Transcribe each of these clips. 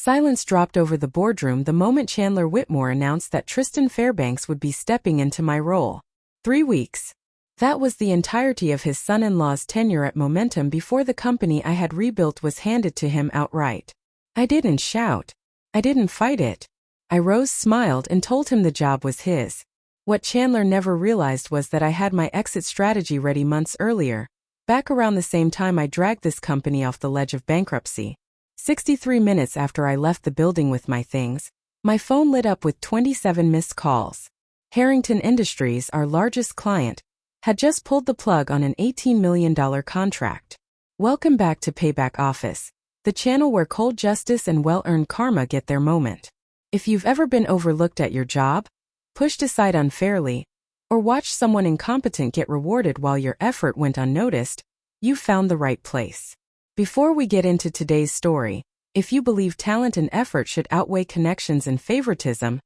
Silence dropped over the boardroom the moment Chandler Whitmore announced that Tristan Fairbanks would be stepping into my role. 3 weeks. That was the entirety of his son-in-law's tenure at Momentum before the company I had rebuilt was handed to him outright. I didn't shout. I didn't fight it. I rose, smiled, and told him the job was his. What Chandler never realized was that I had my exit strategy ready months earlier, back around the same time I dragged this company off the ledge of bankruptcy. 63 minutes after I left the building with my things, my phone lit up with 27 missed calls. Harrington Industries, our largest client, had just pulled the plug on an $18 million contract. Welcome back to Payback Office, the channel where cold justice and well-earned karma get their moment. If you've ever been overlooked at your job, pushed aside unfairly, or watched someone incompetent get rewarded while your effort went unnoticed, you've found the right place. Before we get into today's story, if you believe talent and effort should outweigh connections and favoritism,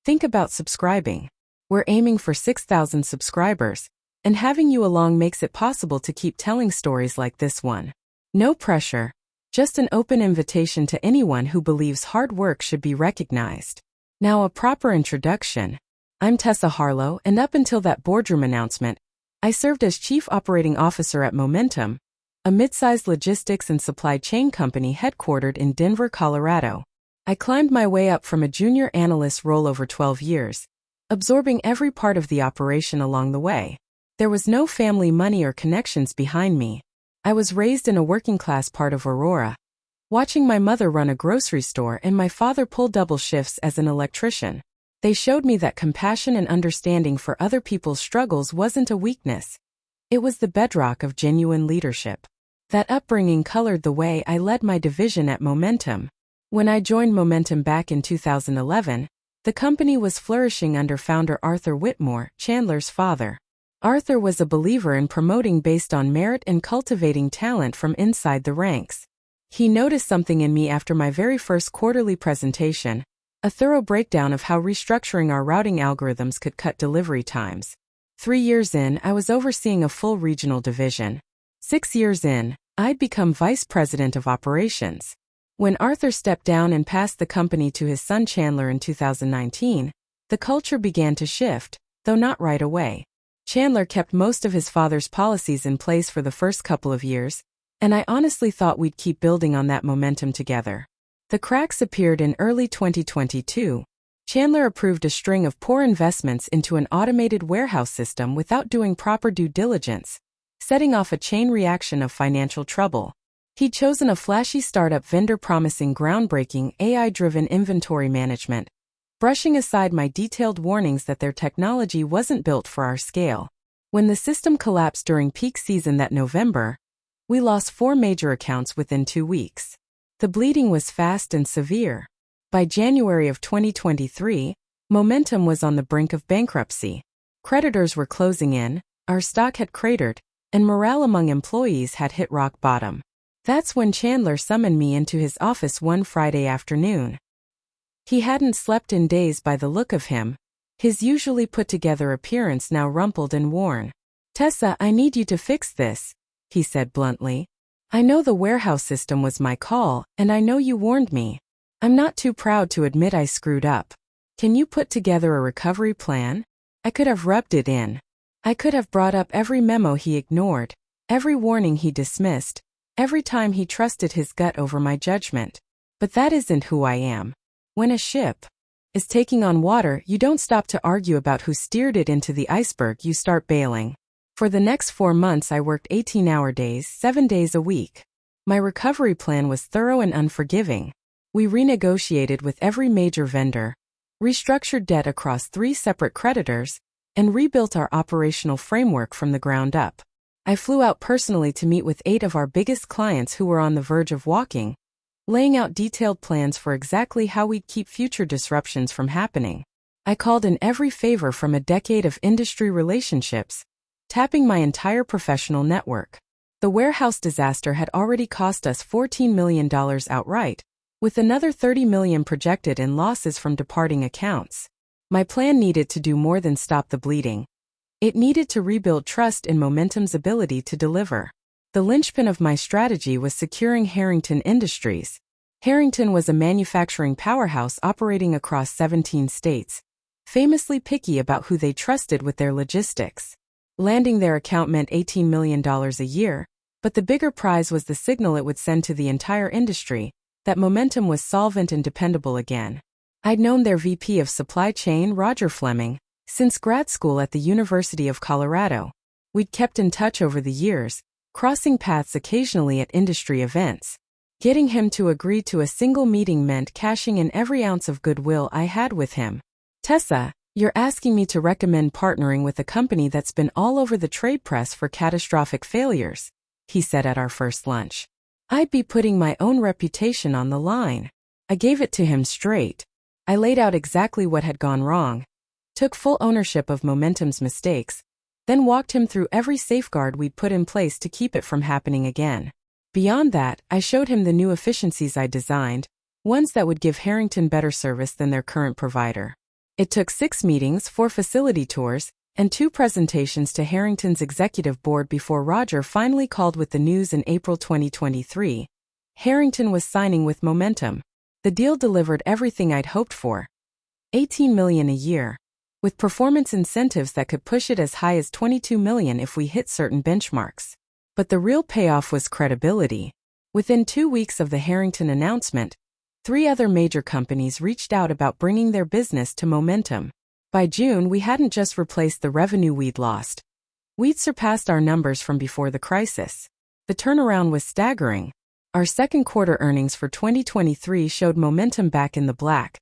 think about subscribing. We're aiming for 6,000 subscribers, and having you along makes it possible to keep telling stories like this one. No pressure, just an open invitation to anyone who believes hard work should be recognized. Now a proper introduction. I'm Tessa Harlow, and up until that boardroom announcement, I served as Chief Operating Officer at Momentum, a mid-sized logistics and supply chain company headquartered in Denver, Colorado. I climbed my way up from a junior analyst role over 12 years, absorbing every part of the operation along the way. There was no family money or connections behind me. I was raised in a working-class part of Aurora, watching my mother run a grocery store and my father pull double shifts as an electrician. They showed me that compassion and understanding for other people's struggles wasn't a weakness. It was the bedrock of genuine leadership. That upbringing colored the way I led my division at Momentum. When I joined Momentum back in 2011, the company was flourishing under founder Arthur Whitmore, Chandler's father. Arthur was a believer in promoting based on merit and cultivating talent from inside the ranks. He noticed something in me after my very first quarterly presentation, a thorough breakdown of how restructuring our routing algorithms could cut delivery times. 3 years in, I was overseeing a full regional division. 6 years in, I'd become Vice President of Operations. When Arthur stepped down and passed the company to his son Chandler in 2019, the culture began to shift, though not right away. Chandler kept most of his father's policies in place for the first couple of years, and I honestly thought we'd keep building on that momentum together. The cracks appeared in early 2022. Chandler approved a string of poor investments into an automated warehouse system without doing proper due diligence, setting off a chain reaction of financial trouble. He'd chosen a flashy startup vendor promising groundbreaking AI-driven inventory management, brushing aside my detailed warnings that their technology wasn't built for our scale. When the system collapsed during peak season that November, we lost 4 major accounts within 2 weeks. The bleeding was fast and severe. By January of 2023, Momentum was on the brink of bankruptcy. Creditors were closing in, our stock had cratered, and morale among employees had hit rock bottom. That's when Chandler summoned me into his office one Friday afternoon. He hadn't slept in days by the look of him, his usually put-together appearance now rumpled and worn. "Tessa, I need you to fix this," he said bluntly. "I know the warehouse system was my call, and I know you warned me. I'm not too proud to admit I screwed up. Can you put together a recovery plan?" I could have rubbed it in. I could have brought up every memo he ignored, every warning he dismissed, every time he trusted his gut over my judgment. But that isn't who I am. When a ship is taking on water, you don't stop to argue about who steered it into the iceberg, you start bailing. For the next 4 months I worked 18-hour days, 7 days a week. My recovery plan was thorough and unforgiving. We renegotiated with every major vendor, restructured debt across 3 separate creditors, and rebuilt our operational framework from the ground up. I flew out personally to meet with 8 of our biggest clients who were on the verge of walking, laying out detailed plans for exactly how we'd keep future disruptions from happening. I called in every favor from a decade of industry relationships, tapping my entire professional network. The warehouse disaster had already cost us $14 million outright, with another $30 million projected in losses from departing accounts. My plan needed to do more than stop the bleeding. It needed to rebuild trust in Momentum's ability to deliver. The linchpin of my strategy was securing Harrington Industries. Harrington was a manufacturing powerhouse operating across 17 states, famously picky about who they trusted with their logistics. Landing their account meant $18 million a year, but the bigger prize was the signal it would send to the entire industry that Momentum was solvent and dependable again. I'd known their VP of supply chain, Roger Fleming, since grad school at the University of Colorado. We'd kept in touch over the years, crossing paths occasionally at industry events. Getting him to agree to a single meeting meant cashing in every ounce of goodwill I had with him. "Tessa, you're asking me to recommend partnering with a company that's been all over the trade press for catastrophic failures," he said at our first lunch. "I'd be putting my own reputation on the line." I gave it to him straight. I laid out exactly what had gone wrong, took full ownership of Momentum's mistakes, then walked him through every safeguard we'd put in place to keep it from happening again. Beyond that, I showed him the new efficiencies I designed, ones that would give Harrington better service than their current provider. It took 6 meetings, 4 facility tours, and 2 presentations to Harrington's executive board before Roger finally called with the news in April 2023. Harrington was signing with Momentum. The deal delivered everything I'd hoped for. $18 million a year, with performance incentives that could push it as high as $22 million if we hit certain benchmarks. But the real payoff was credibility. Within 2 weeks of the Harrington announcement, 3 other major companies reached out about bringing their business to Momentum. By June, we hadn't just replaced the revenue we'd lost. We'd surpassed our numbers from before the crisis. The turnaround was staggering. Our second quarter earnings for 2023 showed Momentum back in the black,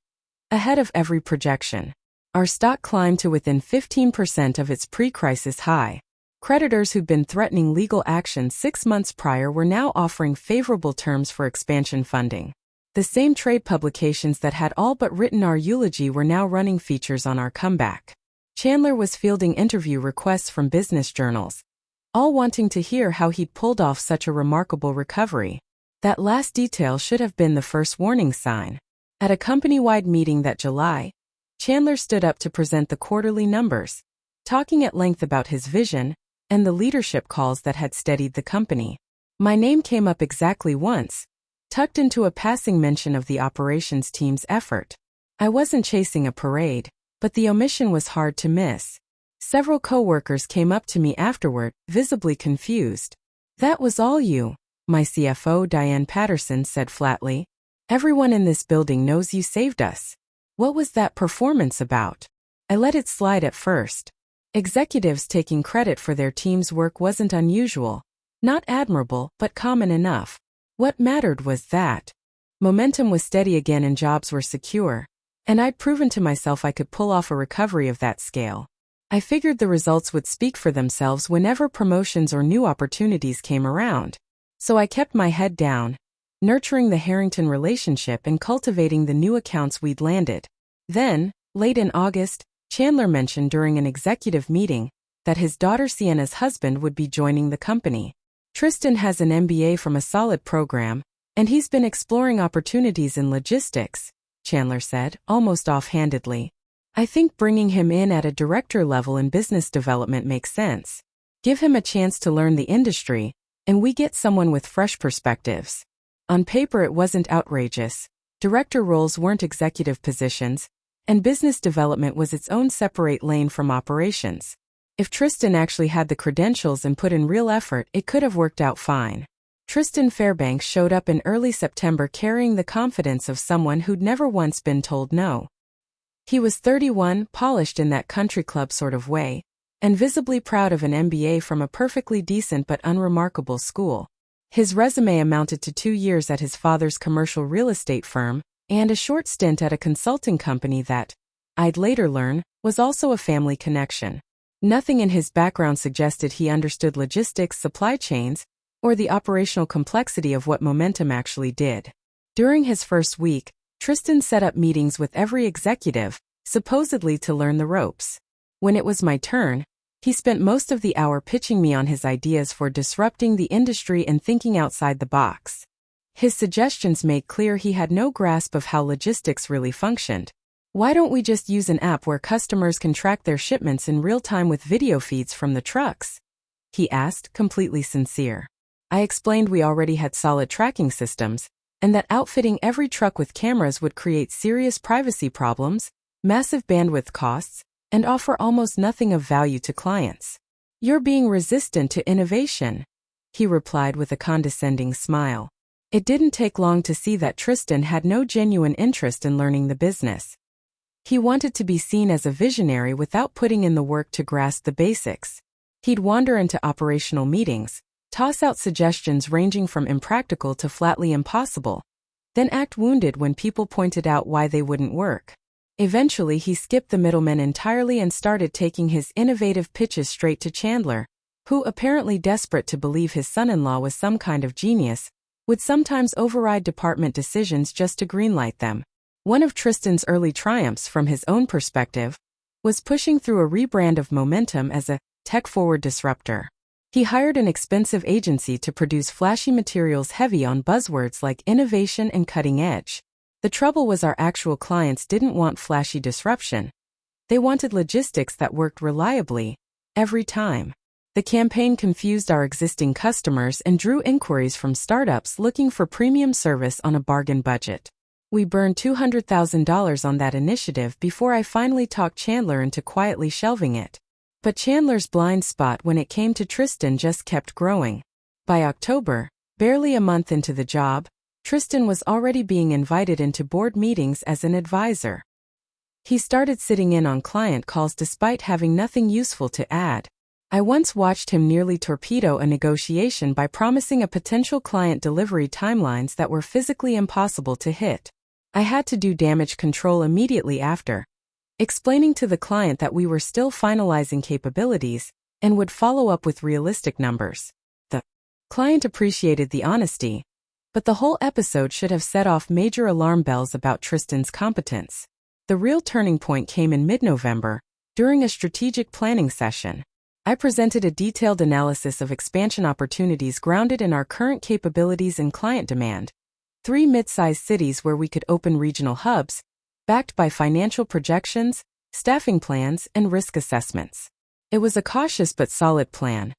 ahead of every projection. Our stock climbed to within 15% of its pre-crisis high. Creditors who'd been threatening legal action 6 months prior were now offering favorable terms for expansion funding. The same trade publications that had all but written our eulogy were now running features on our comeback. Chandler was fielding interview requests from business journals, all wanting to hear how he'd pulled off such a remarkable recovery. That last detail should have been the first warning sign. At a company-wide meeting that July, Chandler stood up to present the quarterly numbers, talking at length about his vision and the leadership calls that had steadied the company. My name came up exactly once, tucked into a passing mention of the operations team's effort. I wasn't chasing a parade, but the omission was hard to miss. Several coworkers came up to me afterward, visibly confused. "That was all you," my CFO Diane Patterson said flatly. "Everyone in this building knows you saved us. What was that performance about?" I let it slide at first. Executives taking credit for their team's work wasn't unusual, not admirable, but common enough. What mattered was that Momentum was steady again and jobs were secure, and I'd proven to myself I could pull off a recovery of that scale. I figured the results would speak for themselves whenever promotions or new opportunities came around. So I kept my head down, nurturing the Harrington relationship and cultivating the new accounts we'd landed. Then, late in August, Chandler mentioned during an executive meeting that his daughter Sienna's husband would be joining the company. "Tristan has an MBA from a solid program, and he's been exploring opportunities in logistics," Chandler said, almost offhandedly. "I think bringing him in at a director level in business development makes sense. Give him a chance to learn the industry, and we get someone with fresh perspectives." On paper it wasn't outrageous. Director roles weren't executive positions, and business development was its own separate lane from operations. If Tristan actually had the credentials and put in real effort, it could have worked out fine. Tristan Fairbanks showed up in early September carrying the confidence of someone who'd never once been told no. He was 31, polished in that country club sort of way, and visibly proud of an MBA from a perfectly decent but unremarkable school. His resume amounted to 2 years at his father's commercial real estate firm, and a short stint at a consulting company that, I'd later learn, was also a family connection. Nothing in his background suggested he understood logistics, supply chains, or the operational complexity of what Momentum actually did. During his first week, Tristan set up meetings with every executive, supposedly to learn the ropes. When it was my turn, he spent most of the hour pitching me on his ideas for disrupting the industry and thinking outside the box. His suggestions made clear he had no grasp of how logistics really functioned. "Why don't we just use an app where customers can track their shipments in real time with video feeds from the trucks?" he asked, completely sincere. I explained we already had solid tracking systems, and that outfitting every truck with cameras would create serious privacy problems, massive bandwidth costs, and offer almost nothing of value to clients. "You're being resistant to innovation," he replied with a condescending smile. It didn't take long to see that Tristan had no genuine interest in learning the business. He wanted to be seen as a visionary without putting in the work to grasp the basics. He'd wander into operational meetings, toss out suggestions ranging from impractical to flatly impossible, then act wounded when people pointed out why they wouldn't work. Eventually, he skipped the middlemen entirely and started taking his innovative pitches straight to Chandler, who, apparently desperate to believe his son-in-law was some kind of genius, would sometimes override department decisions just to greenlight them. One of Tristan's early triumphs from his own perspective was pushing through a rebrand of Momentum as a tech-forward disruptor. He hired an expensive agency to produce flashy materials heavy on buzzwords like innovation and cutting edge. The trouble was our actual clients didn't want flashy disruption. They wanted logistics that worked reliably, every time. The campaign confused our existing customers and drew inquiries from startups looking for premium service on a bargain budget. We burned $200,000 on that initiative before I finally talked Chandler into quietly shelving it. But Chandler's blind spot when it came to Tristan just kept growing. By October, barely a month into the job, Tristan was already being invited into board meetings as an advisor. He started sitting in on client calls despite having nothing useful to add. I once watched him nearly torpedo a negotiation by promising a potential client delivery timelines that were physically impossible to hit. I had to do damage control immediately after, explaining to the client that we were still finalizing capabilities and would follow up with realistic numbers. The client appreciated the honesty, but the whole episode should have set off major alarm bells about Tristan's competence. The real turning point came in mid-November, during a strategic planning session. I presented a detailed analysis of expansion opportunities grounded in our current capabilities and client demand. 3 mid-sized cities where we could open regional hubs, backed by financial projections, staffing plans, and risk assessments. It was a cautious but solid plan.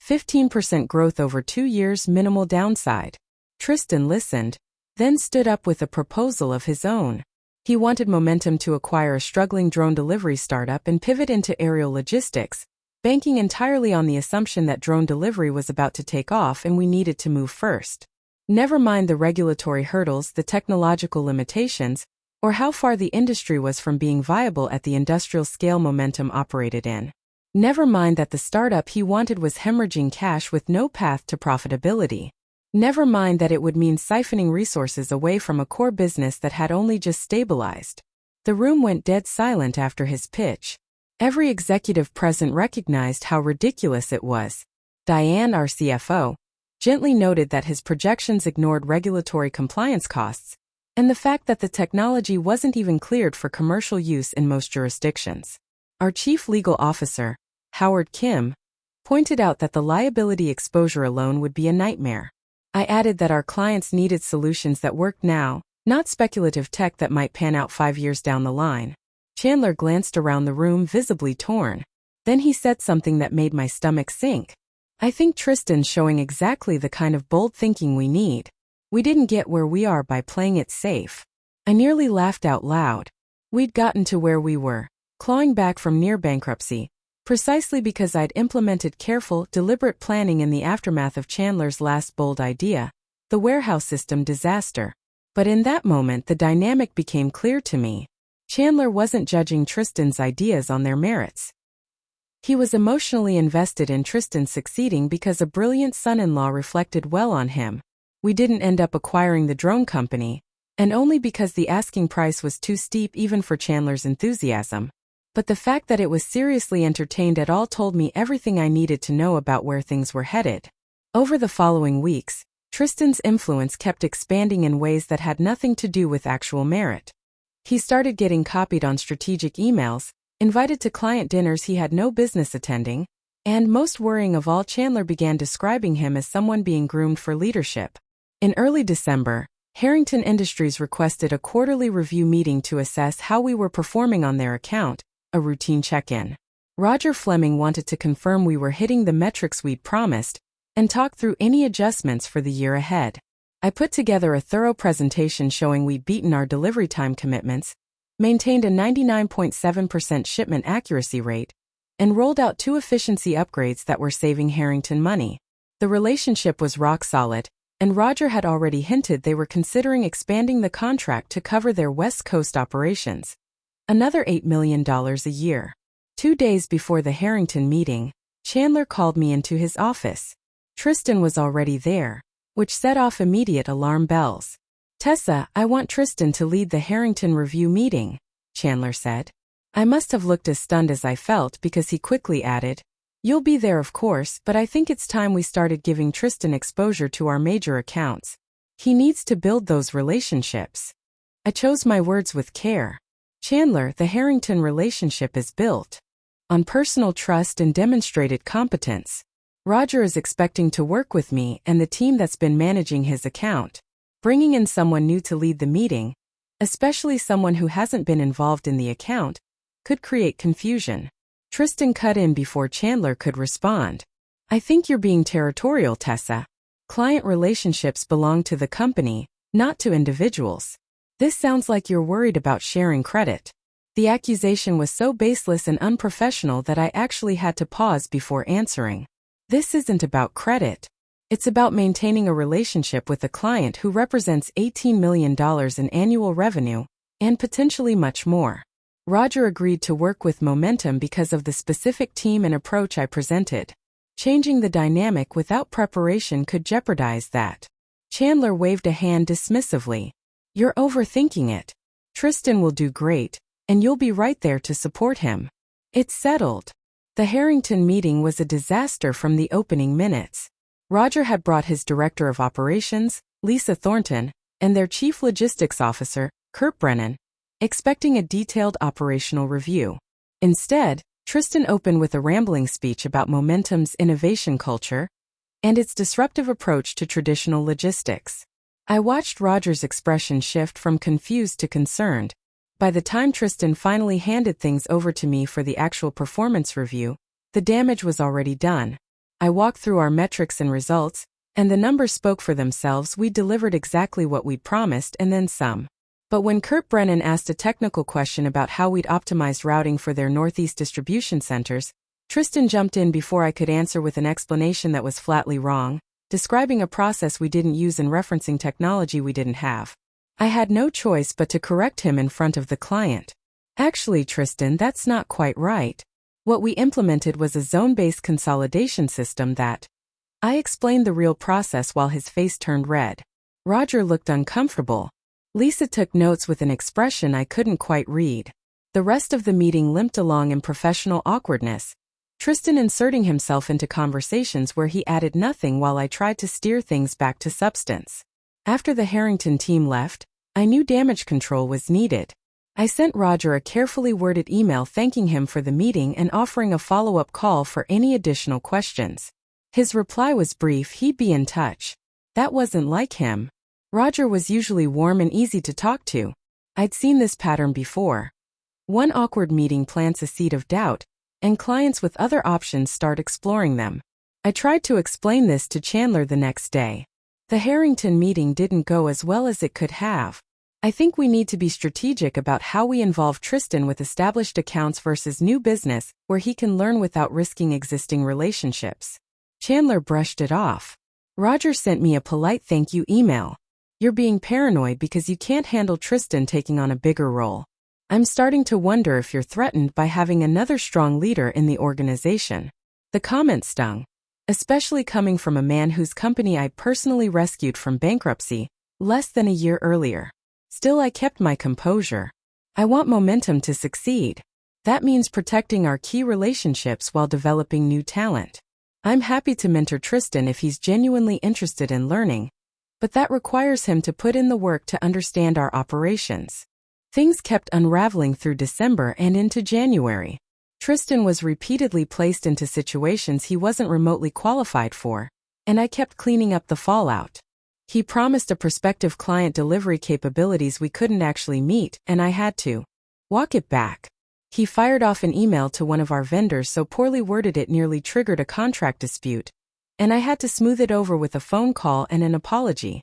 15% growth over 2 years, minimal downside. Tristan listened, then stood up with a proposal of his own. He wanted Momentum to acquire a struggling drone delivery startup and pivot into aerial logistics, banking entirely on the assumption that drone delivery was about to take off and we needed to move first. Never mind the regulatory hurdles, the technological limitations, or how far the industry was from being viable at the industrial scale Momentum operated in. Never mind that the startup he wanted was hemorrhaging cash with no path to profitability. Never mind that it would mean siphoning resources away from a core business that had only just stabilized. The room went dead silent after his pitch. Every executive present recognized how ridiculous it was. Diane, our CFO, gently noted that his projections ignored regulatory compliance costs, and the fact that the technology wasn't even cleared for commercial use in most jurisdictions. Our chief legal officer, Howard Kim, pointed out that the liability exposure alone would be a nightmare. I added that our clients needed solutions that worked now, not speculative tech that might pan out 5 years down the line. Chandler glanced around the room, visibly torn. Then he said something that made my stomach sink. "I think Tristan's showing exactly the kind of bold thinking we need. We didn't get where we are by playing it safe." I nearly laughed out loud. We'd gotten to where we were, clawing back from near bankruptcy, precisely because I'd implemented careful, deliberate planning in the aftermath of Chandler's last bold idea, the warehouse system disaster. But in that moment the dynamic became clear to me. Chandler wasn't judging Tristan's ideas on their merits. He was emotionally invested in Tristan succeeding because a brilliant son-in-law reflected well on him. We didn't end up acquiring the drone company, and only because the asking price was too steep even for Chandler's enthusiasm. But the fact that it was seriously entertained at all told me everything I needed to know about where things were headed. Over the following weeks, Tristan's influence kept expanding in ways that had nothing to do with actual merit. He started getting copied on strategic emails, invited to client dinners he had no business attending, and most worrying of all, Chandler began describing him as someone being groomed for leadership. In early December, Harrington Industries requested a quarterly review meeting to assess how we were performing on their account, a routine check-in. Roger Fleming wanted to confirm we were hitting the metrics we'd promised, and talk through any adjustments for the year ahead. I put together a thorough presentation showing we'd beaten our delivery time commitments, maintained a 99.7% shipment accuracy rate, and rolled out 2 efficiency upgrades that were saving Harrington money. The relationship was rock solid, and Roger had already hinted they were considering expanding the contract to cover their West Coast operations. Another $8 million a year. 2 days before the Harrington meeting, Chandler called me into his office. Tristan was already there, which set off immediate alarm bells. "Tessa, I want Tristan to lead the Harrington review meeting," Chandler said. I must have looked as stunned as I felt because he quickly added, "You'll be there of course, but I think it's time we started giving Tristan exposure to our major accounts. He needs to build those relationships." I chose my words with care. "Chandler, the Harrington relationship is built on personal trust and demonstrated competence. Roger is expecting to work with me and the team that's been managing his account. Bringing in someone new to lead the meeting, especially someone who hasn't been involved in the account, could create confusion." Tristan cut in before Chandler could respond. "I think you're being territorial, Tessa. Client relationships belong to the company, not to individuals. This sounds like you're worried about sharing credit." The accusation was so baseless and unprofessional that I actually had to pause before answering. This isn't about credit. It's about maintaining a relationship with a client who represents $18 million in annual revenue, and potentially much more. Roger agreed to work with Momentum because of the specific team and approach I presented. Changing the dynamic without preparation could jeopardize that. Chandler waved a hand dismissively. "You're overthinking it. Tristan will do great, and you'll be right there to support him." It's settled. The Harrington meeting was a disaster from the opening minutes. Roger had brought his director of operations, Lisa Thornton, and their chief logistics officer, Kurt Brennan, expecting a detailed operational review. Instead, Tristan opened with a rambling speech about Momentum's innovation culture and its disruptive approach to traditional logistics. I watched Roger's expression shift from confused to concerned. By the time Tristan finally handed things over to me for the actual performance review, the damage was already done. I walked through our metrics and results, and the numbers spoke for themselves. We delivered exactly what we'd promised and then some. But when Kurt Brennan asked a technical question about how we'd optimized routing for their Northeast distribution centers, Tristan jumped in before I could answer with an explanation that was flatly wrong, describing a process we didn't use and referencing technology we didn't have. I had no choice but to correct him in front of the client. "Actually, Tristan, that's not quite right. What we implemented was a zone-based consolidation system that—" I explained the real process while his face turned red. Roger looked uncomfortable. Lisa took notes with an expression I couldn't quite read. The rest of the meeting limped along in professional awkwardness, Tristan inserting himself into conversations where he added nothing while I tried to steer things back to substance. After the Harrington team left, I knew damage control was needed. I sent Roger a carefully worded email thanking him for the meeting and offering a follow-up call for any additional questions. His reply was brief: he'd be in touch. That wasn't like him. Roger was usually warm and easy to talk to. I'd seen this pattern before. One awkward meeting plants a seed of doubt, and clients with other options start exploring them. I tried to explain this to Chandler the next day. The Harrington meeting didn't go as well as it could have. I think we need to be strategic about how we involve Tristan with established accounts versus new business, where he can learn without risking existing relationships. Chandler brushed it off. Roger sent me a polite thank you email. "You're being paranoid because you can't handle Tristan taking on a bigger role. I'm starting to wonder if you're threatened by having another strong leader in the organization." The comment stung, especially coming from a man whose company I'd personally rescued from bankruptcy less than a year earlier. Still, I kept my composure. I want Momentum to succeed. That means protecting our key relationships while developing new talent. I'm happy to mentor Tristan if he's genuinely interested in learning, but that requires him to put in the work to understand our operations. Things kept unraveling through December and into January. Tristan was repeatedly placed into situations he wasn't remotely qualified for, and I kept cleaning up the fallout. He promised a prospective client delivery capabilities we couldn't actually meet, and I had to walk it back. He fired off an email to one of our vendors so poorly worded it nearly triggered a contract dispute, and I had to smooth it over with a phone call and an apology.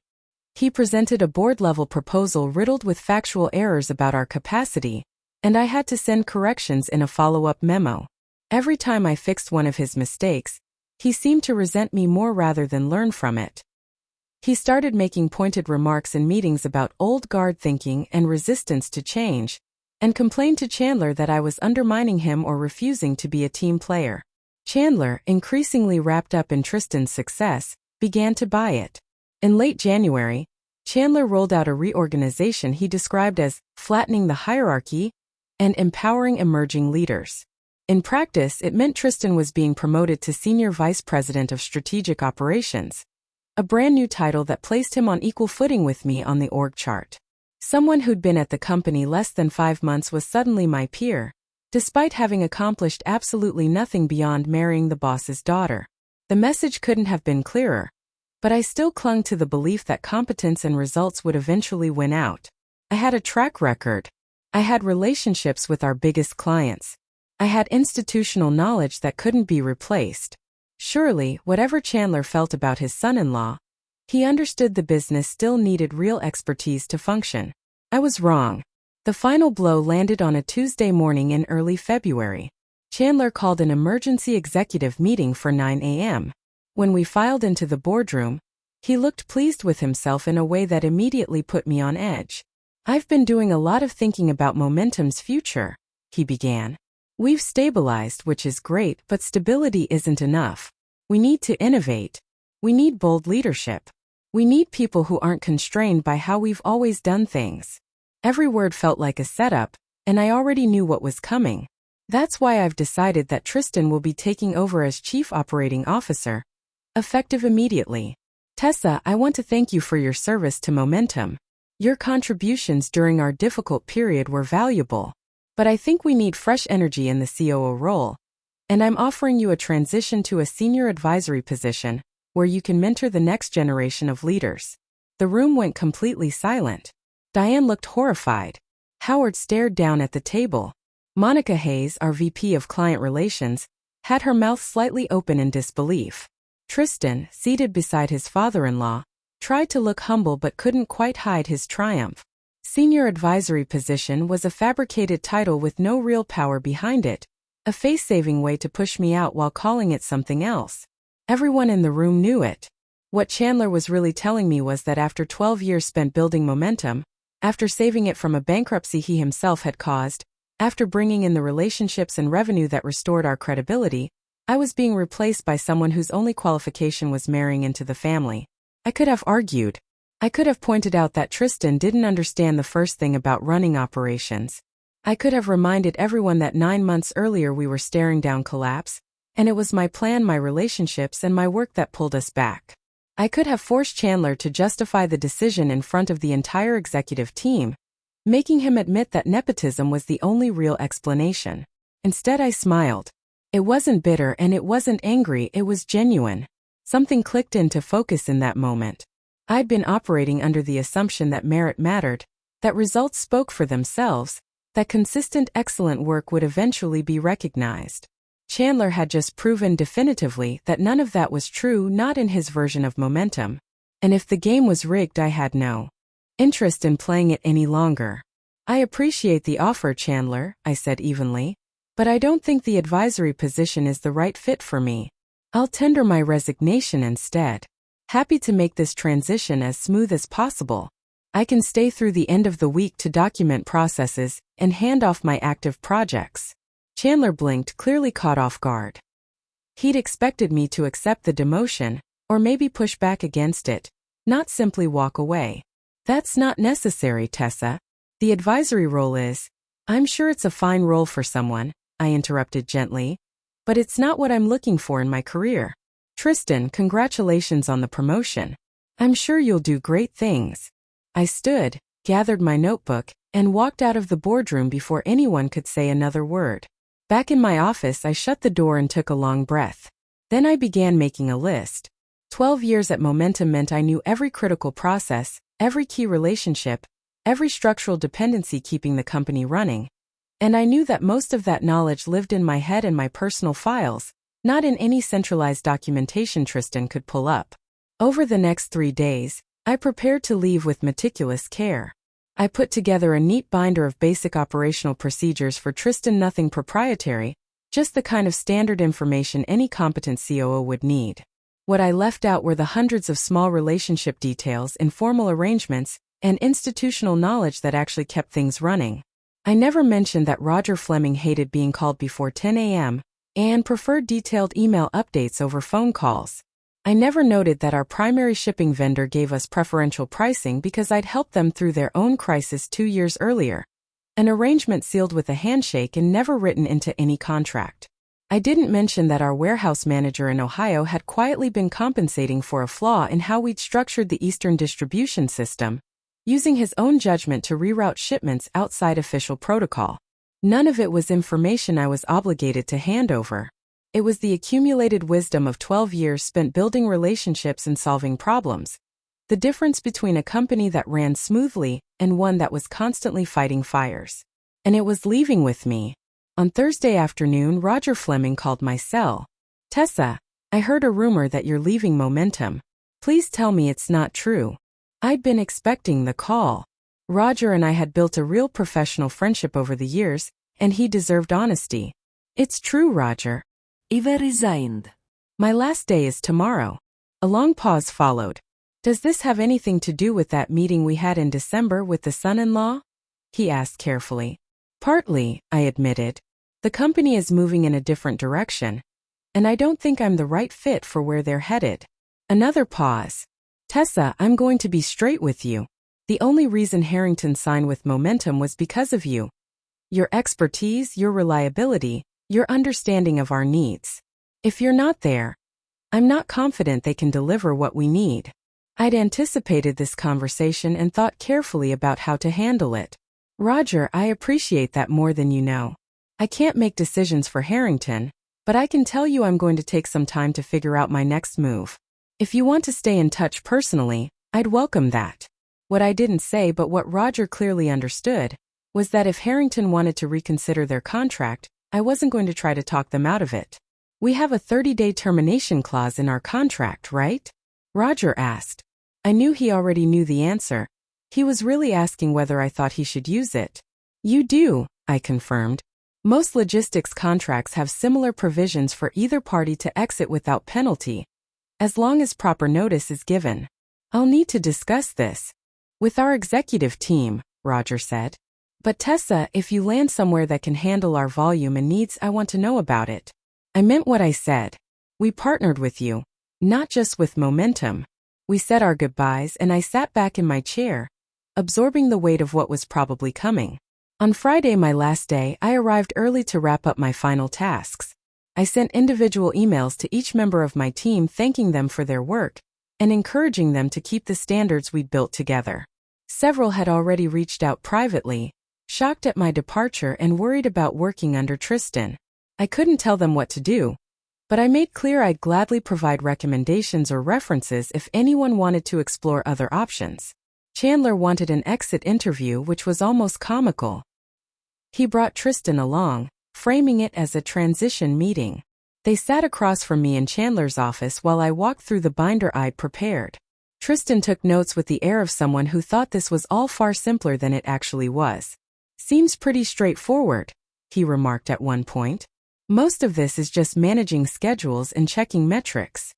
He presented a board-level proposal riddled with factual errors about our capacity, and I had to send corrections in a follow-up memo. Every time I fixed one of his mistakes, he seemed to resent me more rather than learn from it. He started making pointed remarks in meetings about old guard thinking and resistance to change, and complained to Chandler that I was undermining him or refusing to be a team player. Chandler, increasingly wrapped up in Tristan's success, began to buy it. In late January, Chandler rolled out a reorganization he described as flattening the hierarchy and empowering emerging leaders. In practice, it meant Tristan was being promoted to Senior Vice President of Strategic Operations, a brand new title that placed him on equal footing with me on the org chart. Someone who'd been at the company less than 5 months was suddenly my peer, despite having accomplished absolutely nothing beyond marrying the boss's daughter. The message couldn't have been clearer, but I still clung to the belief that competence and results would eventually win out. I had a track record. I had relationships with our biggest clients. I had institutional knowledge that couldn't be replaced. Surely, whatever Chandler felt about his son-in-law, he understood the business still needed real expertise to function. I was wrong. The final blow landed on a Tuesday morning in early February. Chandler called an emergency executive meeting for 9 a.m. When we filed into the boardroom, he looked pleased with himself in a way that immediately put me on edge. "I've been doing a lot of thinking about Momentum's future," he began. "We've stabilized, which is great, but stability isn't enough. We need to innovate. We need bold leadership. We need people who aren't constrained by how we've always done things." Every word felt like a setup, and I already knew what was coming. "That's why I've decided that Tristan will be taking over as Chief Operating Officer, effective immediately. Tessa, I want to thank you for your service to Momentum. Your contributions during our difficult period were valuable. But I think we need fresh energy in the COO role, and I'm offering you a transition to a senior advisory position, where you can mentor the next generation of leaders." The room went completely silent. Diane looked horrified. Howard stared down at the table. Monica Hayes, our VP of Client Relations, had her mouth slightly open in disbelief. Tristan, seated beside his father-in-law, tried to look humble but couldn't quite hide his triumph. Senior advisory position was a fabricated title with no real power behind it, a face-saving way to push me out while calling it something else. Everyone in the room knew it. What Chandler was really telling me was that after 12 years spent building Momentum, after saving it from a bankruptcy he himself had caused, after bringing in the relationships and revenue that restored our credibility, I was being replaced by someone whose only qualification was marrying into the family. I could have argued. I could have pointed out that Tristan didn't understand the first thing about running operations. I could have reminded everyone that 9 months earlier we were staring down collapse, and it was my plan, my relationships, and my work that pulled us back. I could have forced Chandler to justify the decision in front of the entire executive team, making him admit that nepotism was the only real explanation. Instead, I smiled. It wasn't bitter and it wasn't angry, it was genuine. Something clicked into focus in that moment. I'd been operating under the assumption that merit mattered, that results spoke for themselves, that consistent excellent work would eventually be recognized. Chandler had just proven definitively that none of that was true, not in his version of Momentum. And if the game was rigged, I had no interest in playing it any longer. "I appreciate the offer, Chandler," I said evenly, "but I don't think the advisory position is the right fit for me. I'll tender my resignation instead. Happy to make this transition as smooth as possible. I can stay through the end of the week to document processes and hand off my active projects." Chandler blinked, clearly caught off guard. He'd expected me to accept the demotion, or maybe push back against it, not simply walk away. "That's not necessary, Tessa. The advisory role is—" "I'm sure it's a fine role for someone," I interrupted gently, "but it's not what I'm looking for in my career. Tristan, congratulations on the promotion. I'm sure you'll do great things." I stood, gathered my notebook, and walked out of the boardroom before anyone could say another word. Back in my office, I shut the door and took a long breath. Then I began making a list. 12 years at Momentum meant I knew every critical process, every key relationship, every structural dependency keeping the company running. And I knew that most of that knowledge lived in my head and my personal files, not in any centralized documentation Tristan could pull up. Over the next 3 days, I prepared to leave with meticulous care. I put together a neat binder of basic operational procedures for Tristan, nothing proprietary, just the kind of standard information any competent COO would need. What I left out were the hundreds of small relationship details, informal arrangements, and institutional knowledge that actually kept things running. I never mentioned that Roger Fleming hated being called before 10 a.m. and preferred detailed email updates over phone calls. I never noted that our primary shipping vendor gave us preferential pricing because I'd helped them through their own crisis 2 years earlier. An arrangement sealed with a handshake and never written into any contract. I didn't mention that our warehouse manager in Ohio had quietly been compensating for a flaw in how we'd structured the Eastern distribution system, using his own judgment to reroute shipments outside official protocol. None of it was information I was obligated to hand over. It was the accumulated wisdom of 12 years spent building relationships and solving problems. The difference between a company that ran smoothly and one that was constantly fighting fires. And it was leaving with me. On Thursday afternoon, Roger Fleming called my cell. "Tessa, I heard a rumor that you're leaving Momentum. Please tell me it's not true." I'd been expecting the call. Roger and I had built a real professional friendship over the years, and he deserved honesty. "It's true, Roger. Eva resigned. My last day is tomorrow." A long pause followed. "Does this have anything to do with that meeting we had in December with the son-in-law?" he asked carefully. "Partly," I admitted. "The company is moving in a different direction, and I don't think I'm the right fit for where they're headed." Another pause. "Tessa, I'm going to be straight with you. The only reason Harrington signed with Momentum was because of you. Your expertise, your reliability, your understanding of our needs. If you're not there, I'm not confident they can deliver what we need." I'd anticipated this conversation and thought carefully about how to handle it. "Roger, I appreciate that more than you know. I can't make decisions for Harrington, but I can tell you I'm going to take some time to figure out my next move. If you want to stay in touch personally, I'd welcome that." What I didn't say, but what Roger clearly understood, was that if Harrington wanted to reconsider their contract, I wasn't going to try to talk them out of it. "We have a 30-day termination clause in our contract, right?" Roger asked. I knew he already knew the answer. He was really asking whether I thought he should use it. "You do," I confirmed. "Most logistics contracts have similar provisions for either party to exit without penalty, as long as proper notice is given." "I'll need to discuss this with our executive team," Roger said. "But Tessa, if you land somewhere that can handle our volume and needs, I want to know about it." I meant what I said. We partnered with you, not just with Momentum. We said our goodbyes and I sat back in my chair, absorbing the weight of what was probably coming. On Friday, my last day, I arrived early to wrap up my final tasks. I sent individual emails to each member of my team thanking them for their work and encouraging them to keep the standards we'd built together. Several had already reached out privately, shocked at my departure and worried about working under Tristan. I couldn't tell them what to do, but I made clear I'd gladly provide recommendations or references if anyone wanted to explore other options. Chandler wanted an exit interview, which was almost comical. He brought Tristan along, framing it as a transition meeting. They sat across from me in Chandler's office while I walked through the binder I'd prepared. Tristan took notes with the air of someone who thought this was all far simpler than it actually was. "Seems pretty straightforward," he remarked at one point. "Most of this is just managing schedules and checking metrics."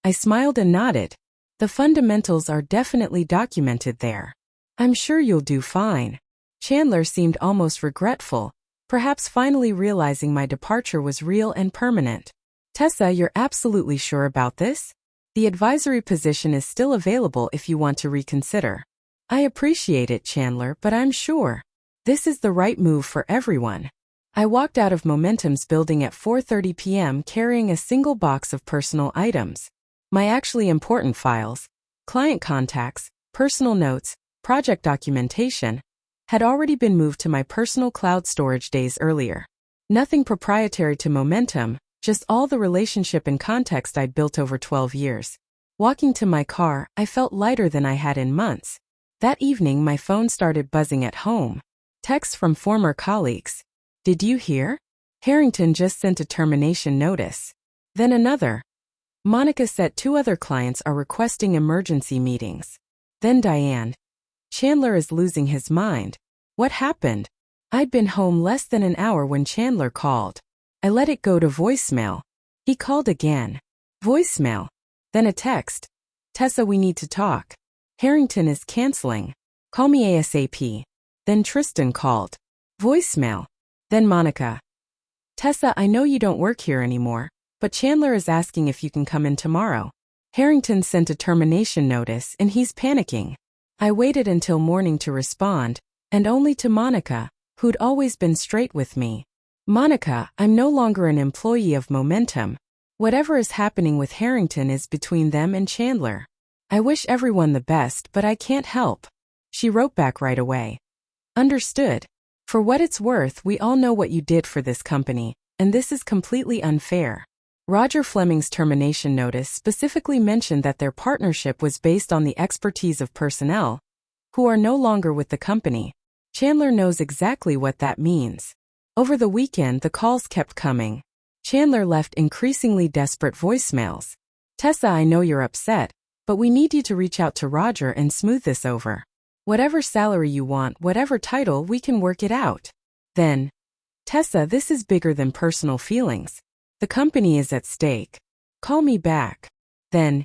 I smiled and nodded. "The fundamentals are definitely documented there. I'm sure you'll do fine." Chandler seemed almost regretful, perhaps finally realizing my departure was real and permanent. "Tessa, you're absolutely sure about this? The advisory position is still available if you want to reconsider." "I appreciate it, Chandler, but I'm sure this is the right move for everyone." I walked out of Momentum's building at 4:30 p.m. carrying a single box of personal items. My actually important files, client contacts, personal notes, project documentation, had already been moved to my personal cloud storage days earlier. Nothing proprietary to Momentum, just all the relationship and context I'd built over 12 years. Walking to my car, I felt lighter than I had in months. That evening, my phone started buzzing at home. Texts from former colleagues. "Did you hear? Harrington just sent a termination notice." Then another. "Monica said 2 other clients are requesting emergency meetings." Then Diane. Chandler is losing his mind. What happened? I'd been home less than an hour when Chandler called. I let it go to voicemail. He called again. Voicemail. Then a text. Tessa, we need to talk. Harrington is canceling. Call me ASAP. Then Tristan called. Voicemail. Then Monica. Tessa, I know you don't work here anymore, but Chandler is asking if you can come in tomorrow. Harrington sent a termination notice and he's panicking. I waited until morning to respond, and only to Monica, who'd always been straight with me. Monica, I'm no longer an employee of Momentum. Whatever is happening with Harrington is between them and Chandler. I wish everyone the best, but I can't help. She wrote back right away. Understood. For what it's worth, we all know what you did for this company, and this is completely unfair. Roger Fleming's termination notice specifically mentioned that their partnership was based on the expertise of personnel who are no longer with the company. Chandler knows exactly what that means. Over the weekend, the calls kept coming. Chandler left increasingly desperate voicemails. Tessa, I know you're upset, but we need you to reach out to Roger and smooth this over. Whatever salary you want, whatever title, we can work it out. Then, Tessa, this is bigger than personal feelings. The company is at stake. Call me back. Then,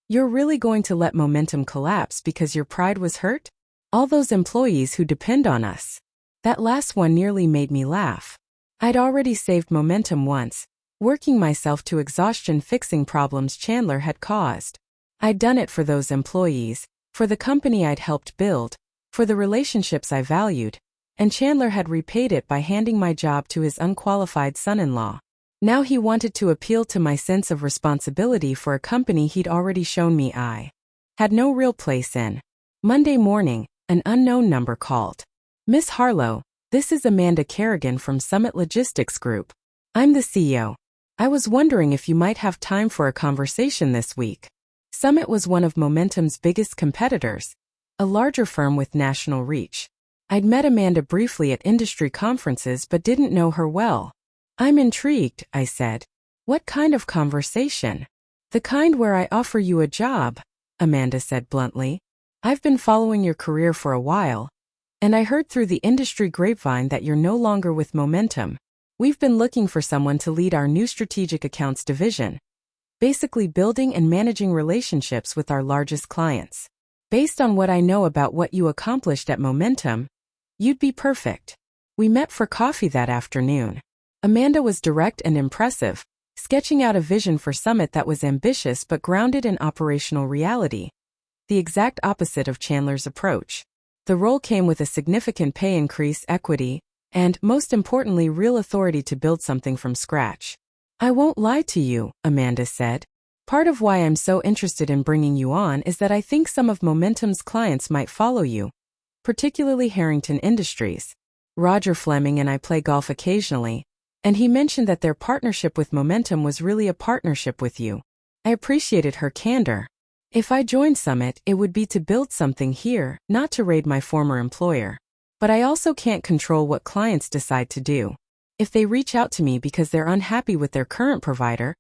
you're really going to let Momentum collapse because your pride was hurt? All those employees who depend on us. That last one nearly made me laugh. I'd already saved Momentum once, working myself to exhaustion fixing problems Chandler had caused. I'd done it for those employees, for the company I'd helped build, for the relationships I valued, and Chandler had repaid it by handing my job to his unqualified son-in-law. Now he wanted to appeal to my sense of responsibility for a company he'd already shown me I had no real place in. Monday morning, an unknown number called. Miss Harlow, this is Amanda Kerrigan from Summit Logistics Group. I'm the CEO. I was wondering if you might have time for a conversation this week. Summit was one of Momentum's biggest competitors, a larger firm with national reach. I'd met Amanda briefly at industry conferences but didn't know her well. I'm intrigued, I said. What kind of conversation? The kind where I offer you a job, Amanda said bluntly. I've been following your career for a while, and I heard through the industry grapevine that you're no longer with Momentum. We've been looking for someone to lead our new strategic accounts division, basically building and managing relationships with our largest clients. Based on what I know about what you accomplished at Momentum, you'd be perfect. We met for coffee that afternoon. Amanda was direct and impressive, sketching out a vision for Summit that was ambitious but grounded in operational reality. The exact opposite of Chandler's approach. The role came with a significant pay increase, equity, and, most importantly, real authority to build something from scratch. I won't lie to you, Amanda said. Part of why I'm so interested in bringing you on is that I think some of Momentum's clients might follow you, particularly Harrington Industries. Roger Fleming and I play golf occasionally, and he mentioned that their partnership with Momentum was really a partnership with you. I appreciated her candor. If I joined Summit, it would be to build something here, not to raid my former employer. But I also can't control what clients decide to do. If they reach out to me because they're unhappy with their current provider,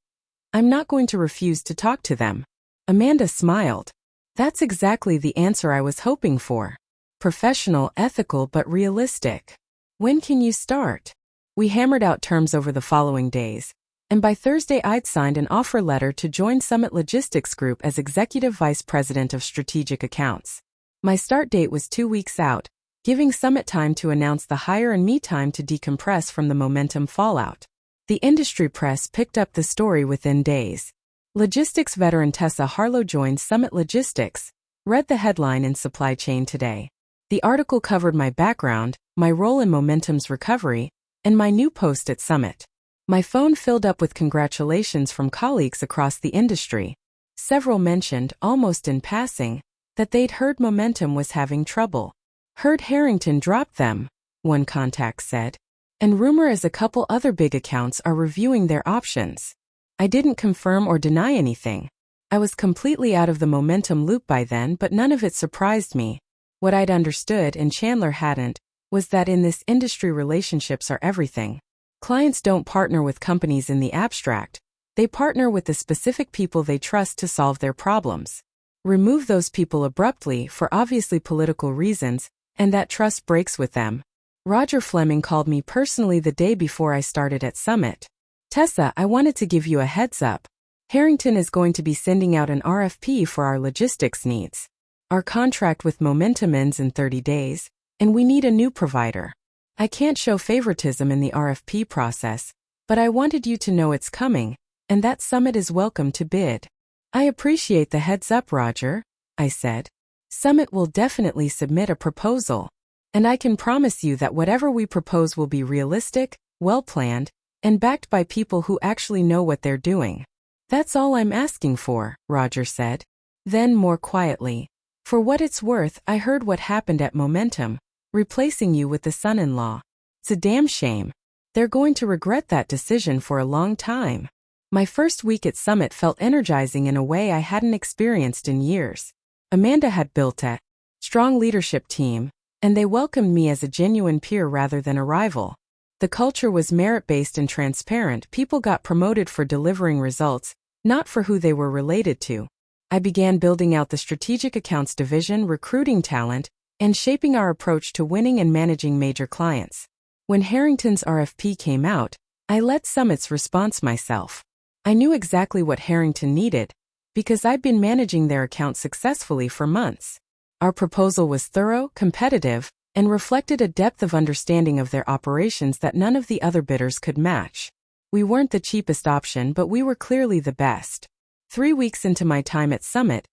I'm not going to refuse to talk to them. Amanda smiled. That's exactly the answer I was hoping for. Professional, ethical, but realistic. When can you start? We hammered out terms over the following days, and by Thursday I'd signed an offer letter to join Summit Logistics Group as Executive Vice President of Strategic Accounts. My start date was 2 weeks out, giving Summit time to announce the hire and me time to decompress from the Momentum fallout. The industry press picked up the story within days. Logistics veteran Tessa Harlow joined Summit Logistics, read the headline in Supply Chain Today. The article covered my background, my role in Momentum's recovery, and my new post at Summit. My phone filled up with congratulations from colleagues across the industry. Several mentioned, almost in passing, that they'd heard Momentum was having trouble. Heard Harrington dropped them, one contact said. And rumor is a couple other big accounts are reviewing their options. I didn't confirm or deny anything. I was completely out of the Momentum loop by then, but none of it surprised me. What I'd understood, and Chandler hadn't, was that in this industry relationships are everything. Clients don't partner with companies in the abstract. They partner with the specific people they trust to solve their problems. remove those people abruptly for obviously political reasons, and that trust breaks with them. Roger Fleming called me personally the day before I started at Summit. Tessa, I wanted to give you a heads up. Harrington is going to be sending out an RFP for our logistics needs. Our contract with Momentum ends in 30 days, and we need a new provider. I can't show favoritism in the RFP process, but I wanted you to know it's coming, and that Summit is welcome to bid. I appreciate the heads up, Roger, I said. Summit will definitely submit a proposal, and I can promise you that whatever we propose will be realistic, well-planned, and backed by people who actually know what they're doing. That's all I'm asking for, Roger said. Then more quietly, for what it's worth, I heard what happened at Momentum, replacing you with the son-in-law. It's a damn shame. They're going to regret that decision for a long time. My first week at Summit felt energizing in a way I hadn't experienced in years. Amanda had built a strong leadership team, and they welcomed me as a genuine peer rather than a rival. The culture was merit-based and transparent. People got promoted for delivering results, not for who they were related to. I began building out the strategic accounts division, recruiting talent, and shaping our approach to winning and managing major clients. When Harrington's RFP came out, I led Summit's response myself. I knew exactly what Harrington needed, because I'd been managing their account successfully for months. Our proposal was thorough, competitive, and reflected a depth of understanding of their operations that none of the other bidders could match. We weren't the cheapest option, but we were clearly the best. 3 weeks into my time at Summit,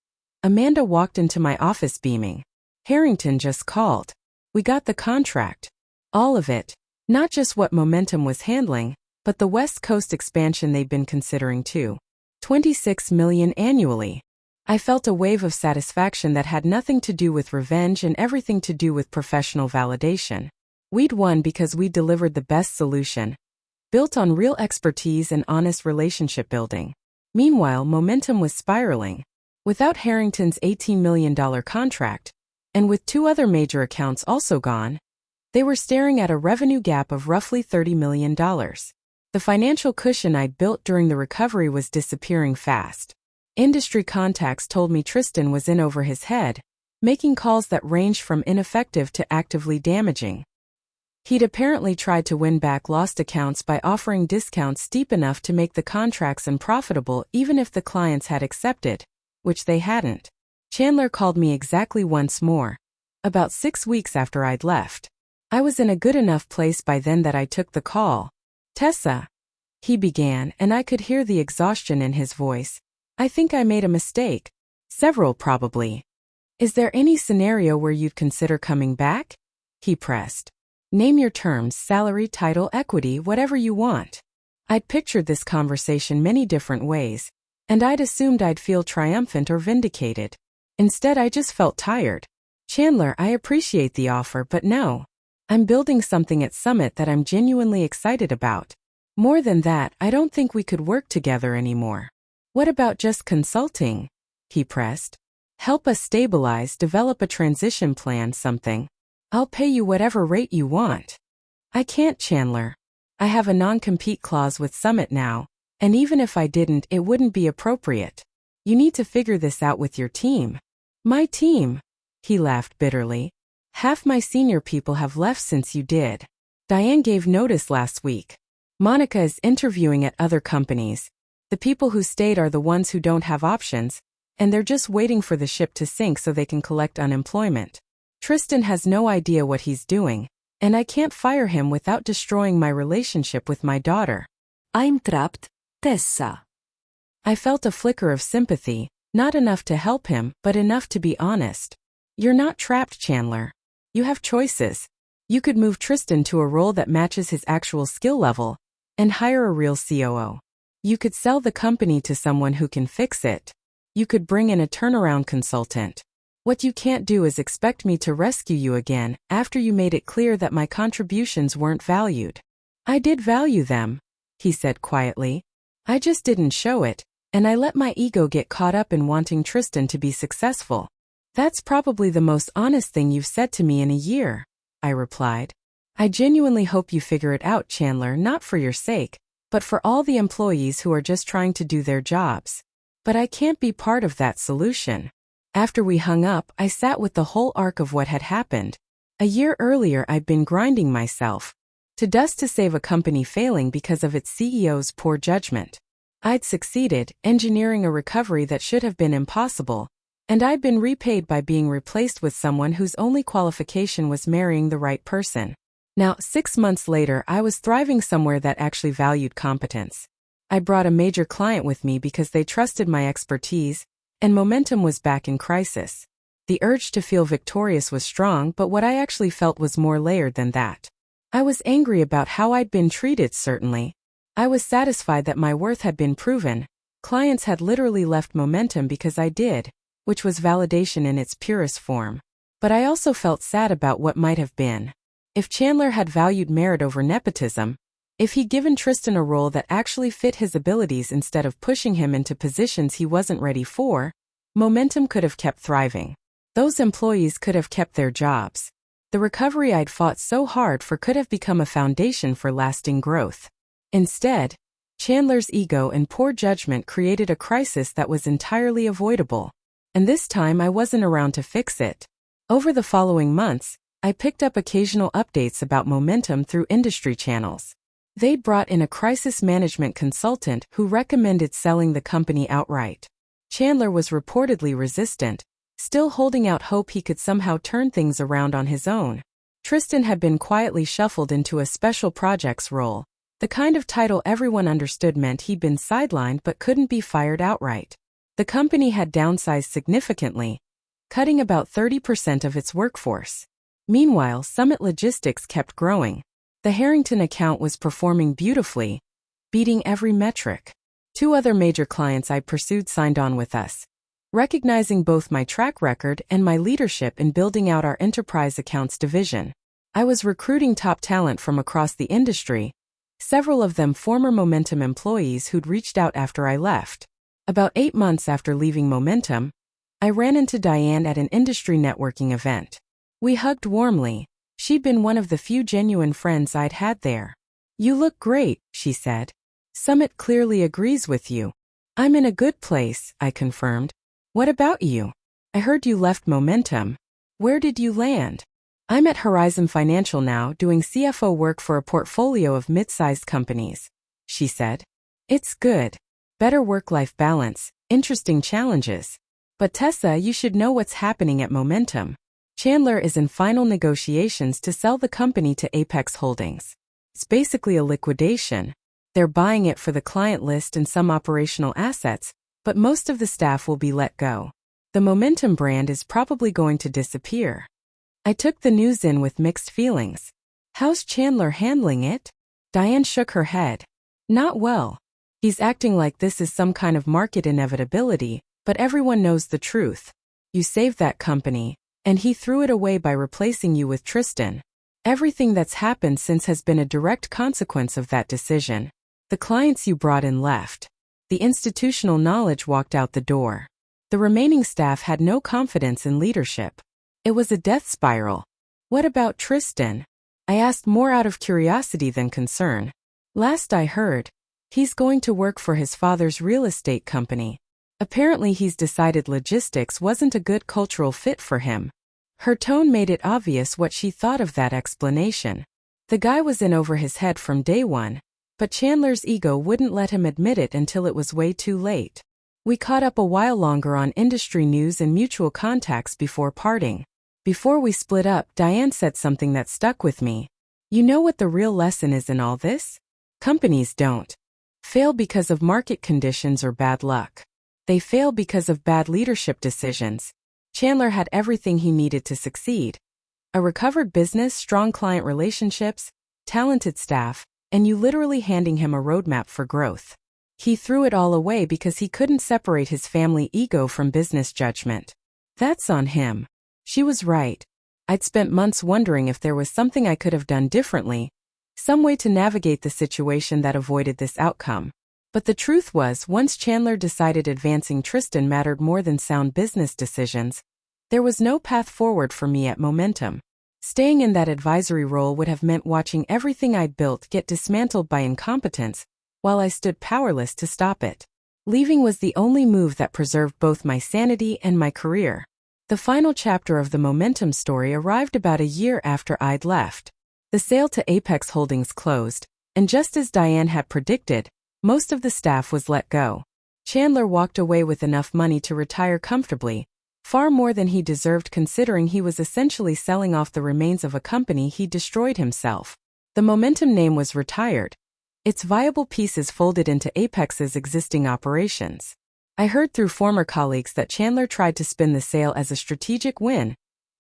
Amanda walked into my office beaming. Harrington just called. We got the contract. All of it. Not just what Momentum was handling, but the West Coast expansion they'd been considering too. $26 million annually. I felt a wave of satisfaction that had nothing to do with revenge and everything to do with professional validation. We'd won because we delivered the best solution, built on real expertise and honest relationship building. Meanwhile, Momentum was spiraling. Without Harrington's $18 million contract, and with 2 other major accounts also gone, they were staring at a revenue gap of roughly $30 million. The financial cushion I'd built during the recovery was disappearing fast. Industry contacts told me Tristan was in over his head, making calls that ranged from ineffective to actively damaging. He'd apparently tried to win back lost accounts by offering discounts steep enough to make the contracts unprofitable even if the clients had accepted, which they hadn't. Chandler called me exactly once more, about 6 weeks after I'd left. I was in a good enough place by then that I took the call. Tessa, he began, and I could hear the exhaustion in his voice. I think I made a mistake. Several, probably. Is there any scenario where you'd consider coming back? He pressed. Name your terms, salary, title, equity, whatever you want. I'd pictured this conversation many different ways, and I'd assumed I'd feel triumphant or vindicated. Instead, I just felt tired. Chandler, I appreciate the offer, but no. I'm building something at Summit that I'm genuinely excited about. More than that, I don't think we could work together anymore. What about just consulting? He pressed. Help us stabilize, develop a transition plan, something. I'll pay you whatever rate you want. I can't, Chandler. I have a non-compete clause with Summit now, and even if I didn't, it wouldn't be appropriate. You need to figure this out with your team. My team? He laughed bitterly. Half my senior people have left since you did. Diane gave notice last week. Monica is interviewing at other companies. The people who stayed are the ones who don't have options, and they're just waiting for the ship to sink so they can collect unemployment. Tristan has no idea what he's doing, and I can't fire him without destroying my relationship with my daughter. I'm trapped, Tessa. I felt a flicker of sympathy, not enough to help him, but enough to be honest. You're not trapped, Chandler. You have choices. You could move Tristan to a role that matches his actual skill level, and hire a real COO. You could sell the company to someone who can fix it. You could bring in a turnaround consultant. What you can't do is expect me to rescue you again after you made it clear that my contributions weren't valued. I did value them, he said quietly. I just didn't show it, and I let my ego get caught up in wanting Tristan to be successful. That's probably the most honest thing you've said to me in a year, I replied. I genuinely hope you figure it out, Chandler, not for your sake, but for all the employees who are just trying to do their jobs. But I can't be part of that solution. After we hung up, I sat with the whole arc of what had happened. A year earlier, I'd been grinding myself to dust to save a company failing because of its CEO's poor judgment. I'd succeeded, engineering a recovery that should have been impossible, and I'd been repaid by being replaced with someone whose only qualification was marrying the right person. Now, 6 months later, I was thriving somewhere that actually valued competence. I brought a major client with me because they trusted my expertise, and momentum was back in crisis. The urge to feel victorious was strong, but what I actually felt was more layered than that. I was angry about how I'd been treated, certainly. I was satisfied that my worth had been proven. Clients had literally left momentum because I did, which was validation in its purest form. But I also felt sad about what might have been. If Chandler had valued merit over nepotism, if he'd given Tristan a role that actually fit his abilities instead of pushing him into positions he wasn't ready for, momentum could have kept thriving. Those employees could have kept their jobs. The recovery I'd fought so hard for could have become a foundation for lasting growth. Instead, Chandler's ego and poor judgment created a crisis that was entirely avoidable. And this time I wasn't around to fix it. Over the following months, I picked up occasional updates about momentum through industry channels. They'd brought in a crisis management consultant who recommended selling the company outright. Chandler was reportedly resistant, still holding out hope he could somehow turn things around on his own. Tristan had been quietly shuffled into a special projects role, the kind of title everyone understood meant he'd been sidelined but couldn't be fired outright. The company had downsized significantly, cutting about 30% of its workforce. Meanwhile, Summit Logistics kept growing. The Harrington account was performing beautifully, beating every metric. 2 other major clients I pursued signed on with us. Recognizing both my track record and my leadership in building out our enterprise accounts division, I was recruiting top talent from across the industry, several of them former Momentum employees who'd reached out after I left. About 8 months after leaving Momentum, I ran into Diane at an industry networking event. We hugged warmly. She'd been one of the few genuine friends I'd had there. "You look great," she said. "Summit clearly agrees with you." "I'm in a good place," I confirmed. "What about you? I heard you left Momentum. Where did you land?" "I'm at Horizon Financial now, doing CFO work for a portfolio of mid-sized companies," she said. "It's good. Better work-life balance, interesting challenges. But Tessa, you should know what's happening at Momentum. Chandler is in final negotiations to sell the company to Apex Holdings. It's basically a liquidation. They're buying it for the client list and some operational assets, but most of the staff will be let go. The Momentum brand is probably going to disappear." I took the news in with mixed feelings. "How's Chandler handling it?" Diane shook her head. "Not well. He's acting like this is some kind of market inevitability, but everyone knows the truth. You saved that company, and he threw it away by replacing you with Tristan. Everything that's happened since has been a direct consequence of that decision. The clients you brought in left. The institutional knowledge walked out the door. The remaining staff had no confidence in leadership. It was a death spiral." "What about Tristan?" I asked more out of curiosity than concern. "Last I heard, he's going to work for his father's real estate company. Apparently he's decided logistics wasn't a good cultural fit for him." Her tone made it obvious what she thought of that explanation. The guy was in over his head from day one, but Chandler's ego wouldn't let him admit it until it was way too late. We caught up a while longer on industry news and mutual contacts before parting. Before we split up, Diane said something that stuck with me. "You know what the real lesson is in all this? Companies don't fail because of market conditions or bad luck. They fail because of bad leadership decisions." Chandler had everything he needed to succeed. A recovered business, strong client relationships, talented staff, and you literally handing him a roadmap for growth. He threw it all away because he couldn't separate his family ego from business judgment. That's on him. She was right. I'd spent months wondering if there was something I could have done differently, some way to navigate the situation that avoided this outcome. But the truth was, once Chandler decided advancing Tristan mattered more than sound business decisions, there was no path forward for me at Momentum. Staying in that advisory role would have meant watching everything I'd built get dismantled by incompetence, while I stood powerless to stop it. Leaving was the only move that preserved both my sanity and my career. The final chapter of the Momentum story arrived about a year after I'd left. The sale to Apex Holdings closed, and just as Diane had predicted, most of the staff was let go. Chandler walked away with enough money to retire comfortably, far more than he deserved considering he was essentially selling off the remains of a company he destroyed himself. The Momentum name was retired, its viable pieces folded into Apex's existing operations. I heard through former colleagues that Chandler tried to spin the sale as a strategic win,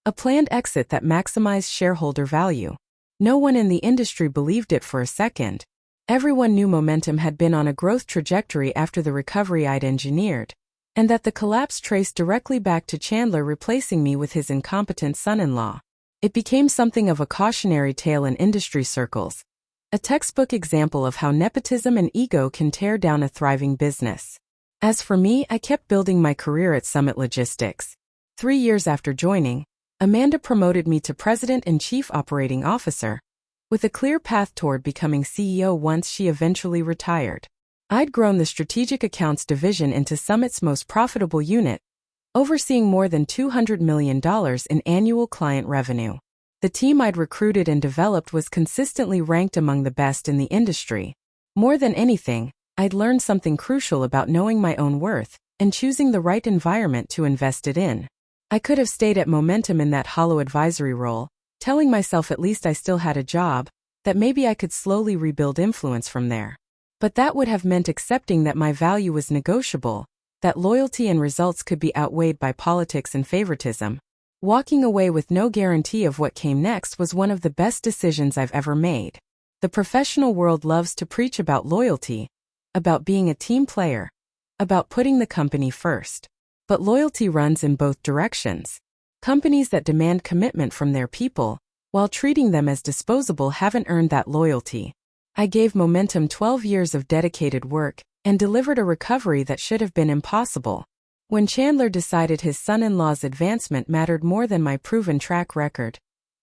a planned exit that maximized shareholder value. No one in the industry believed it for a second. Everyone knew Momentum had been on a growth trajectory after the recovery I'd engineered, and that the collapse traced directly back to Chandler replacing me with his incompetent son-in-law. It became something of a cautionary tale in industry circles, a textbook example of how nepotism and ego can tear down a thriving business. As for me, I kept building my career at Summit Logistics. 3 years after joining, Amanda promoted me to President and Chief Operating Officer, with a clear path toward becoming CEO once she eventually retired. I'd grown the Strategic Accounts division into Summit's most profitable unit, overseeing more than $200 million in annual client revenue. The team I'd recruited and developed was consistently ranked among the best in the industry. More than anything, I'd learned something crucial about knowing my own worth and choosing the right environment to invest it in. I could have stayed at Momentum in that hollow advisory role, telling myself at least I still had a job, that maybe I could slowly rebuild influence from there. But that would have meant accepting that my value was negotiable, that loyalty and results could be outweighed by politics and favoritism. Walking away with no guarantee of what came next was one of the best decisions I've ever made. The professional world loves to preach about loyalty, about being a team player, about putting the company first. But loyalty runs in both directions. Companies that demand commitment from their people, while treating them as disposable, haven't earned that loyalty. I gave Momentum 12 years of dedicated work and delivered a recovery that should have been impossible. When Chandler decided his son-in-law's advancement mattered more than my proven track record,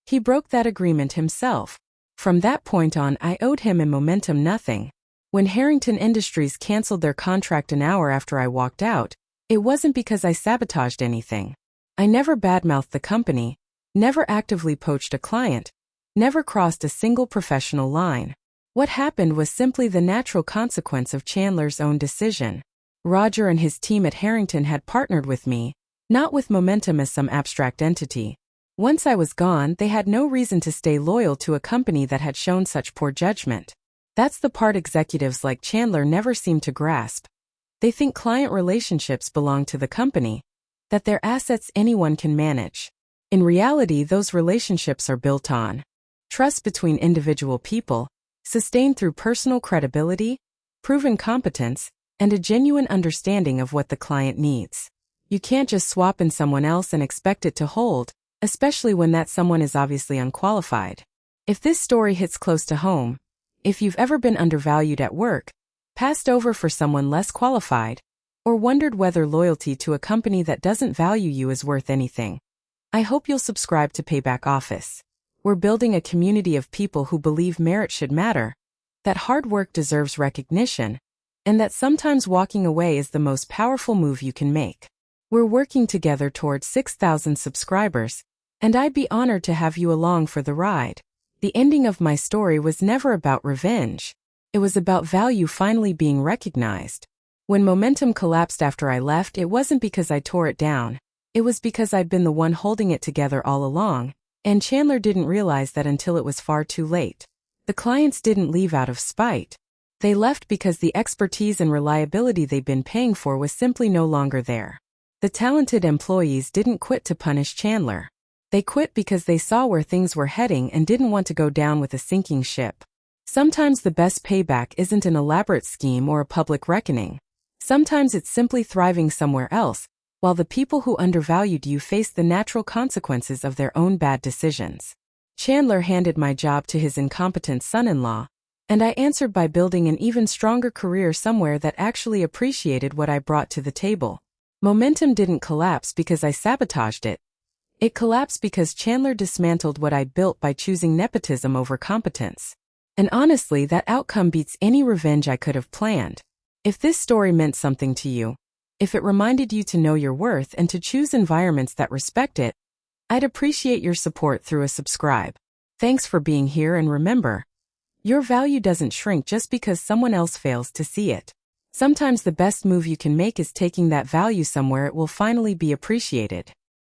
he broke that agreement himself. From that point on, I owed him and Momentum nothing. When Harrington Industries canceled their contract an hour after I walked out, it wasn't because I sabotaged anything. I never badmouthed the company, never actively poached a client, never crossed a single professional line. What happened was simply the natural consequence of Chandler's own decision. Roger and his team at Harrington had partnered with me, not with Momentum as some abstract entity. Once I was gone, they had no reason to stay loyal to a company that had shown such poor judgment. That's the part executives like Chandler never seem to grasp. They think client relationships belong to the company, that they're assets anyone can manage. In reality, those relationships are built on trust between individual people, sustained through personal credibility, proven competence, and a genuine understanding of what the client needs. You can't just swap in someone else and expect it to hold, especially when that someone is obviously unqualified. If this story hits close to home, if you've ever been undervalued at work, passed over for someone less qualified, or wondered whether loyalty to a company that doesn't value you is worth anything, I hope you'll subscribe to Payback Office. We're building a community of people who believe merit should matter, that hard work deserves recognition, and that sometimes walking away is the most powerful move you can make. We're working together towards 6,000 subscribers, and I'd be honored to have you along for the ride. The ending of my story was never about revenge. It was about value finally being recognized. When Momentum collapsed after I left, it wasn't because I tore it down. It was because I'd been the one holding it together all along, and Chandler didn't realize that until it was far too late. The clients didn't leave out of spite. They left because the expertise and reliability they'd been paying for was simply no longer there. The talented employees didn't quit to punish Chandler. They quit because they saw where things were heading and didn't want to go down with a sinking ship. Sometimes the best payback isn't an elaborate scheme or a public reckoning. Sometimes it's simply thriving somewhere else, while the people who undervalued you face the natural consequences of their own bad decisions. Chandler handed my job to his incompetent son-in-law, and I answered by building an even stronger career somewhere that actually appreciated what I brought to the table. Momentum didn't collapse because I sabotaged it. It collapsed because Chandler dismantled what I'd built by choosing nepotism over competence. And honestly, that outcome beats any revenge I could have planned. If this story meant something to you, if it reminded you to know your worth and to choose environments that respect it, I'd appreciate your support through a subscribe. Thanks for being here, and remember, your value doesn't shrink just because someone else fails to see it. Sometimes the best move you can make is taking that value somewhere it will finally be appreciated.